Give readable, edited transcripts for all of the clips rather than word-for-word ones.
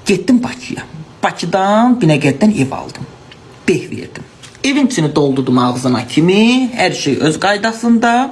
Getdim Bakıya. Bakıdan Binəqəddən ev aldım. Beh verdim. Evin içini doldurdum ağzına kimi. Hər şey öz qaydasında.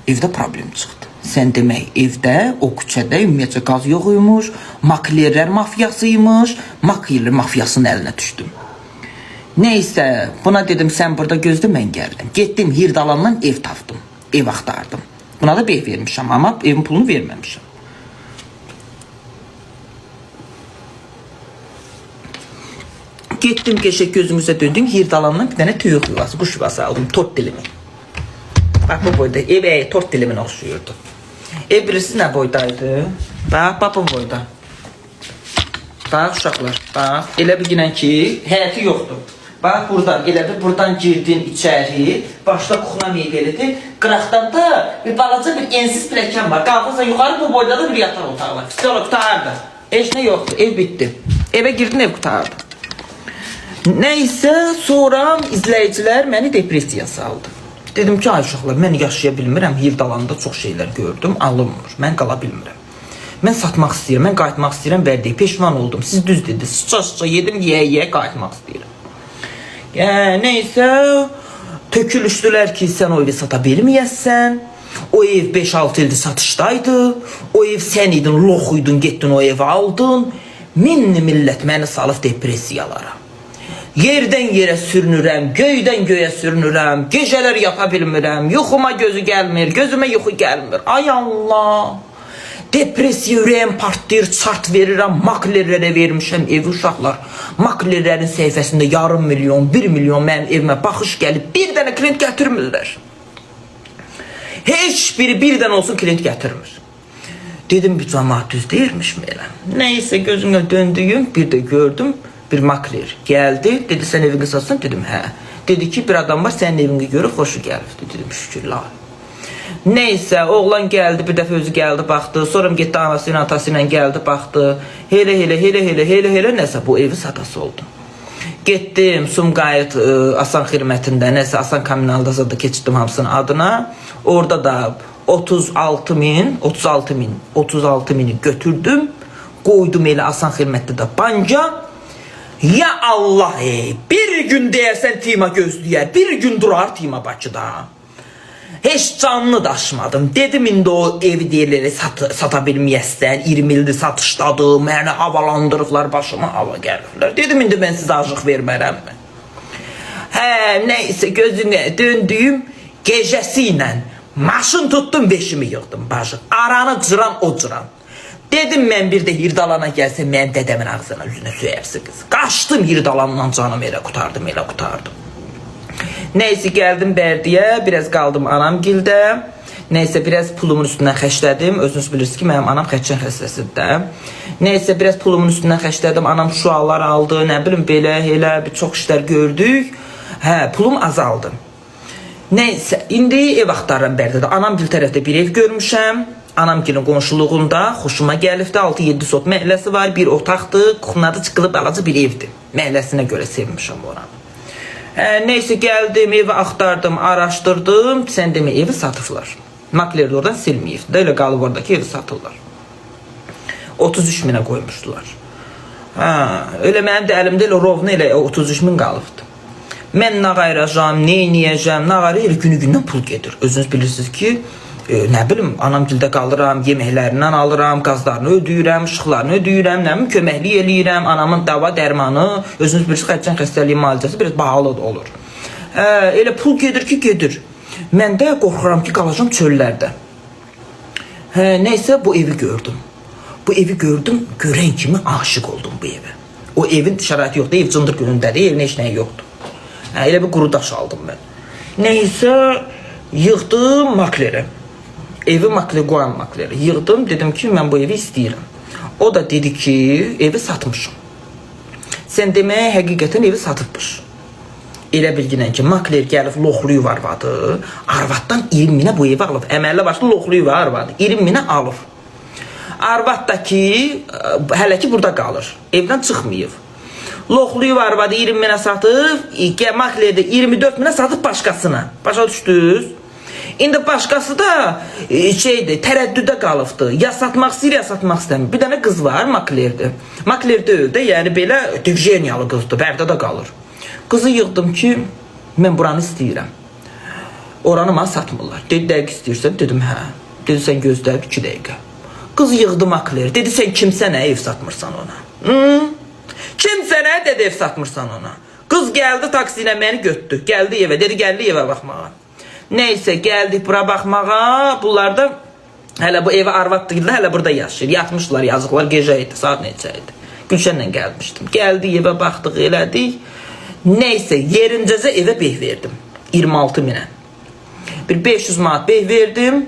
Evdə problem çıxdı. Sən demək evdə, o küçədə ümumiyyətcə qaz yox imiş. Maklerlər mafiyasıymış. Maklerlər mafiyasının əlinə düşdüm. Neyse buna dedim sen burada gözlə mən gəldim. Getdim Hirdalandan ev tapdım. Ev axtardım. Buna da beh vermişəm ama evin pulunu verməmişəm. Getdim geçək gözümüzə döndüm. Hirdalandan bir dənə tüyük yuvası, kuş yuvası aldım. Tort dilimi. Bak bu boyda ev tort dilimin oxşuyurdu. Ev birisi nə boydaydı? Bak bu boyda. Bak uşaqlar, bak. Elə bilginən ki həyəti yoxdur. Bak buradan, elə bir buradan girdin içeri. Başda kuxuna meyvelidir. Qıraqdan da bir balaca bir ensiz pilləkən var. Qalxırsan yuxarı bu boyda da bir yataq otağı var. Psixolog qutardı. Heç nə yoxdur, ev bitdi. Evə girdin, ev qutardı. Neyse sonra izləyicilər məni depressiya saldı. Dedim ki ay uşaqlar, mən yaşaya bilmirəm. Hirdalanda çox şeylər gördüm, alınmır. Mən qala bilmirəm. Mən satmaq istəyirəm, mən qayıtmaq istəyirəm, verdiyi peşman oldum. Siz düz dediniz, sıça yedim, yeyə qayıtmaq istəyirəm. Neysə, tökülüşdülər ki, sən o evi sata bilməyəsən. O ev 5-6 ildir satışdaydı. O ev sən idin, loxuydun, getdin o evi aldın. Minni millət məni salıb depressiyalara. Yerdən yerə sürünürəm, göydən göyə sürünürəm, gecələr yata bilmirəm, yuxuma gözü gəlmir, gözümə yuxu gəlmir. Ay Allah! Depressiya ürəyim partlayır, çart verirəm, maklerlərə vermişəm evi uşaqlar. Maklerlərin səhifəsində yarım milyon, 1 milyon mənim evimə baxış gəlib, bir dənə klient gətirmirlər. Heç biri bir dənə olsun klient gətirmir. Dedim bir cəmaat düz deyirmiş mi elə? Neyse gözümə döndüyüm, bir də gördüm. Bir makler geldi, dedi sen evini satsan, dedim hə. Dedi ki bir adam var, senin evini görüp hoşu gəlibdi, dedim şükürlər. Neyse oğlan geldi, bir dəfə özü geldi baxdı, sonra getdi anasıyla atasıyla geldi baxdı. Hele nəsə bu evi satası oldu. Getdim Sumqayıt Asan xidmətində, nəsə Asan Kommunalda da keçdim hamısının adına. Orada da 36 mini götürdüm, qoydum elə Asan xidmətdə də banca. Ya Allah bir gün deyərsən Tima gözləyər, bir gün durar Tima Bakıda. Heç canını daşımadım. Dedim indi o evi deyirləri sata bilməyəsən, 20 ildir satışdadır, məni havalandırıqlar, başıma hava gəlirlər. Dedim indi mən sizə acıq vermərəm mi? Neyse gözünə döndüyüm gecəsi ilə maşın tutdum, beşimi yığdım bacı. Aranı cıran o cıran. Dedim mən bir də Hirdalana gəlsə, mən dədəmin ağzına üzünə söyərsiniz. Qaçdım Hirdalandan canım elə qutardım. Neyse gəldim Bərdiyə, biraz qaldım anamgildə. Neyse biraz pulumun üstündən xərclədim. Özünüz bilirsiniz ki, mənim anam xərçən xəstəsidir. Neyse biraz pulumun üstündən xərclədim. Anam şualar aldı, nə bilim belə, elə bir çox işlər gördük. Pulum azaldı. Neyse indi ev axtarıram Bərdədə. Anamgil tərəfdə bir ev görmüşəm. Anamgilin qonşuluğunda xoşuma gəlibdi. 6-7 sot məhəlləsi var, bir otaqdır, kuxunadı çıxılıb balaca bir evdir. Məhəlləsinə görə sevmişəm oranı. Neyse gəldim, evi axtardım, araşdırdım. Sən demə evi satıblar. Makler de oradan silməyib. Da elə qalıb oradakı evi satırlar. 33 minə qoymuşdular. Öyle mənim də əlimdə elə rovna elə 33 min qalıbdı. Mən nə qayıracam, nə eləyəcəm, nə qayır, elə günü-gündən pul gedir. Özünüz bilirsiniz ki, nə bilim, anamgildə qalıram, yeməklərindən alıram, qazlarını ödəyirəm, işıqlarını ödəyirəm, nə bilim, köməklik eləyirəm, anamın dava dərmanı, özünüz bilirsiniz, xərçən xəstəliyi müalicəsi biraz bahalı da olur. Elə pul gedir ki, gedir. Mən də qorxuram ki, qalacam çöllərdə. Neysə, bu evi gördüm. Bu evi gördüm, görən kimi aşıq oldum bu evə. O evin şəraiti yoxdur, ev cındır günündədir, evin heç nəyi yoxdur. Elə bir quru daş aldım mən. Neysə, yığdım maklerə. Evi qoyan maklerə yığdım, dedim ki mən bu evi istəyirəm. O da dedi ki evi satmışım. Sən deməyə həqiqətən evi satıbmış. Elə bilginən ki makler gəlib loxluyu var vadı, arvaddan 20 minə bu evi alıb. Əməlli başlı loxluyu var arvadı, 20 minə alıb. Arvad da ki hələ ki burada qalır, evdən çıxmayıb. Loxluyu var arvadı 20 minə satıb, makler də 24 minə satıb başqasına. Başa düşdünüz? İndi başqası da şeydir, tərəddüdə qalıbdı. Ya satmaq istəyir, ya satmaq istəmir. Bir dənə qız var, Maklerdir. Makler deyil də, yəni belə Divjeniyalı qızdır, Bərdədə qalır. Qızı yığdım ki, mən buranı istəyirəm. Oranı mənə satmırlar. Dedi, dəqiq istəyirsən? Dedim, hə. Dedi, sən gözlə 2 dəqiqə. Qız yığdı Makler. Dedi, sən kimsənə ev satmırsan ona? Kimsənə dedi, ev satmırsan ona? Qız gəldi, taksi ilə məni götürdü. Gəldi evə, dedi, gəldi evə baxmağa. Neysə, gəldik bura baxmağa. Bunlar da hələ bu evə arvaddırlar, hələ burada yaşayır. Yatmışlar, yazıqlar, gecə idi, saat neçə idi. Gülşənlə gəlmişdim. Gəldik evə baxdıq, elədik. Neysə, yerincəcə evə beh verdim. 26 minə. Bir 500 manat beh verdim.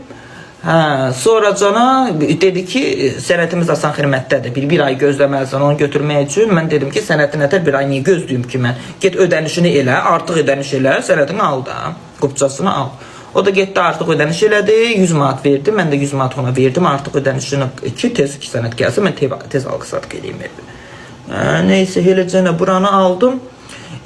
Sonra cana dedi ki, sənətimiz asan xidmətdədir. Bir ay gözləməlisən onu götürmək üçün. Mən dedim ki, sənətin ətər bir ay niyə gözləyim ki mən? Get ödənişini elə, artıq ödəniş elə, sənətini al da. Qupçasını al. O da getdi, artıq ödəniş elədi. 100 manat verdi. Mən də 100 manat ona verdim. Artıq ödənişini ki, tez ki sənət gəlsə, mən tez alqı-satq edeyim evi. Neysə, eləcənə buranı aldım.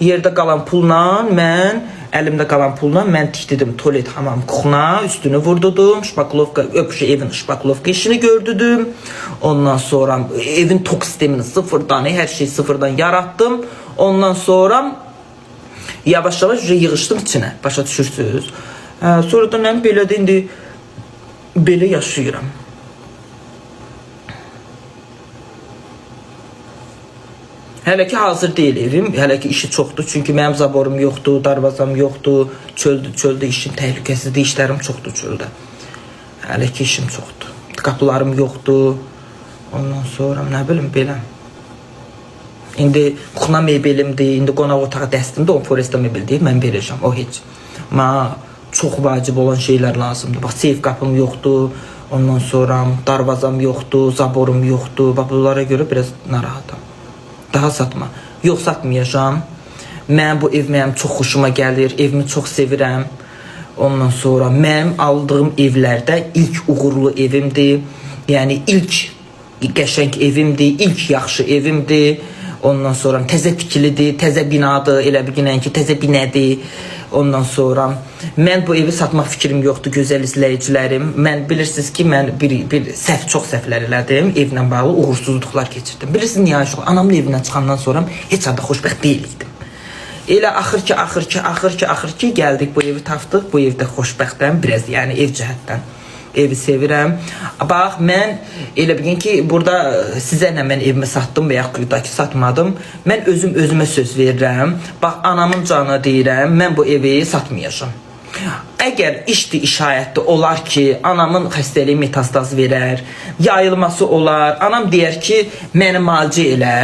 Yerdə qalan pulla mən, əlimdə qalan pulla mən tikdirdim tualet hamam kuxuna, üstünü vurdudum, şpaklovka, evin şpaklovka işini gördüdüm. Ondan sonra evin tok sistemini sıfırdan, hər şey sıfırdan yarattım. Ondan sonra yavaş-yavaş yığışdım içinə, başa düşürsünüz. Sonra da mən belə də indi belə yaşayıram. Hələ ki hazır deyil evim, hələ ki işi çoxdur. Çünki mənim zaborum yoxdur, darvazam yoxdur, çöldə işin təhlükəsizdir, işlərim çoxdur çöldə. Hələ ki işim çoxdur. Qapılarım yoxdur. Ondan sonra nə bilim belə. İndi kuxuna mebelimdir, indi qonaq otağı dəstimdir, o Foresta mebel deyil, mən verəcəm, o heç. Mənə çox vacib olan şeylər lazımdır. Bax, seyf qapım yoxdur, ondan sonra darvazam yoxdur, zaborum yoxdur. Bax, bunlara görə biraz narahatam. Daha satma. Yox, satmayacağım. Mən bu ev mənim çox xoşuma gəlir. Evimi çox sevirəm. Ondan sonra mənim aldığım evlərdə ilk uğurlu evimdir. Yəni ilk qəşəng evimdir. İlk yaxşı evimdir. Ondan sonra təzə tikilidir, təzə binadır. Elə bir günən ki, təzə binədir. Ondan sonra mən bu evi satmaq fikrim yoxdur, gözəl izləyicilərim. Mən bilirsiniz ki, mən çox səhvlər elədim. Evlə bağlı uğursuzluqlar keçirdim. Bilirsiniz niyə aşıq? Anamın evindən çıxandan sonra heç adı xoşbəxt deyildim. Elə axır ki gəldik, bu evi tapdıq. Bu evdə xoşbəxtəm biraz, yəni ev cəhətdən. Evi sevirəm. Bax, mən elə bilin ki, burada sizə nə mən evimi satdım və yaxud da ki, satmadım. Mən özümə söz verirəm. Bax, anamın canı deyirəm, mən bu evi satmayacağım. Əgər işdir, işayətdir, olar ki, anamın xəstəliyi metastaz verər, yayılması olar, anam deyər ki, məni malcı elə,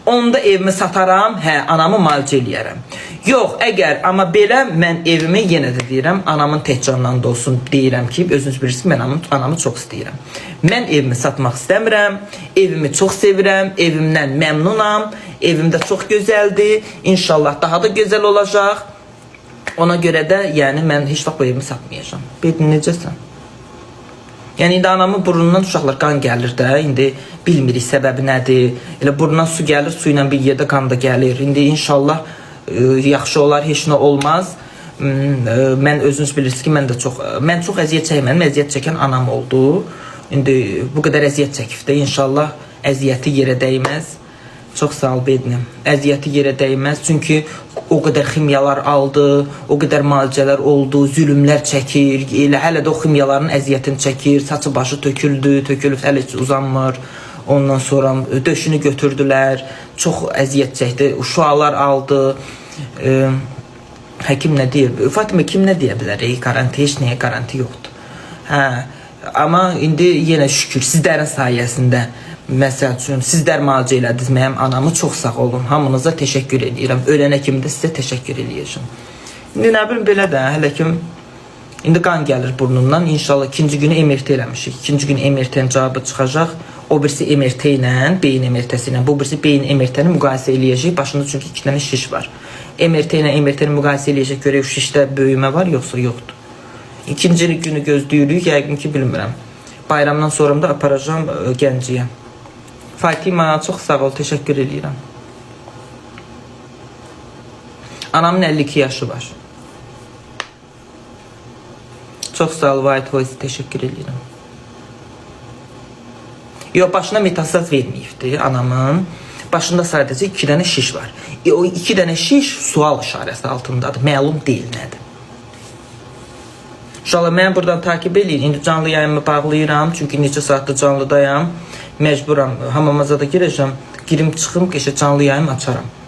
onda evimi sataram, hə, anamı malcı eləyərəm. Yox, əgər, amma belə mən evimi yenə də deyirəm, anamın təhcandan da olsun deyirəm ki, özünüz bilirsiniz, mən anamı çox istəyirəm. Mən evimi satmaq istəmirəm, evimi çox sevirəm, evimdən məmnunam, evimdə çox gözəldir, inşallah daha da gözəl olacaq. Ona görə də, yəni mən heç vaxt bu evimi satmayacağam. Bedin, necəsən? Yəni indi anamın burnundan uşaqlar qan gəlir də, indi bilmirik səbəbi nədir. Elə burnundan su gəlir, su ilə bir yerdə qan da gəlir. İndi inşallah yaxşı olar, heç nə olmaz. Mən özünüz bilirsiniz ki, mən çox əziyyət çəkmədim, əziyyət çəkən anam oldu. İndi bu qədər əziyyət çəkib də, inşallah əziyyəti yerə dəyməz. Çox sağ ol Bednim. Əziyyəti yerə dəyməz. Çünki o qədər ximyalar aldı, o qədər müalicələr oldu, zülümlər çəkir. Elə hələ də o ximyaların əziyyətini çəkir. Saçı başı tökülüb, hələ heç uzanmır. Ondan sonra döşünü götürdülər. Çox əziyyət çəkdi. Şualar aldı. Həkim nə deyir? Fatimə, kim nə deyə bilər? Qaranti, heç nəyə qaranti yoxdur. Hə, amma indi yenə şükür sizlərin sayəsində, məsəl üçün, sizlər müalicə elədiniz mənim anamı, çox sağ olun. Hamınıza təşəkkür edirəm. Ölənə kimi də sizə təşəkkür eləyəcəm. İndi nə bilim, belə də, hələ ki, indi qan gəlir burnundan. İnşallah ikinci günü MRT eləmişik. İkinci gün MRT-nin cavabı çıxacaq. O birisi MRT ilə, beyin MRT-si ilə, bu birisi beyin MRT-ni müqayisə eləyəcək. Başında çünki 2 dənə şiş var. MRT ilə MRT-ni müqayisə eləyəcək, görək şişdə böyümə var, yoxsa yoxdur. İkinci günü gözləyirik, yəqin ki, bilmirəm. Bayramdan sonra da aparacağım Gənciyə. Fatima, çox sağ ol, təşəkkür edirəm. Anamın 52 yaşı var. Çox sağ ol White Voice, təşəkkür edirəm. Yox, başına metastaz verməyibdi anamın. Başında sadəcə 2 dənə şiş var. O 2 dənə şiş sual işarəsi altındadır. Məlum deyil nədir. İnşallah mən buradan takip edin. İndi canlı yayımı bağlayıram. Çünki neçə saatdır canlıdayam. Məcburam. Hamamaza da girəcəm. Girim çıxım, keçə canlı yayım açaram.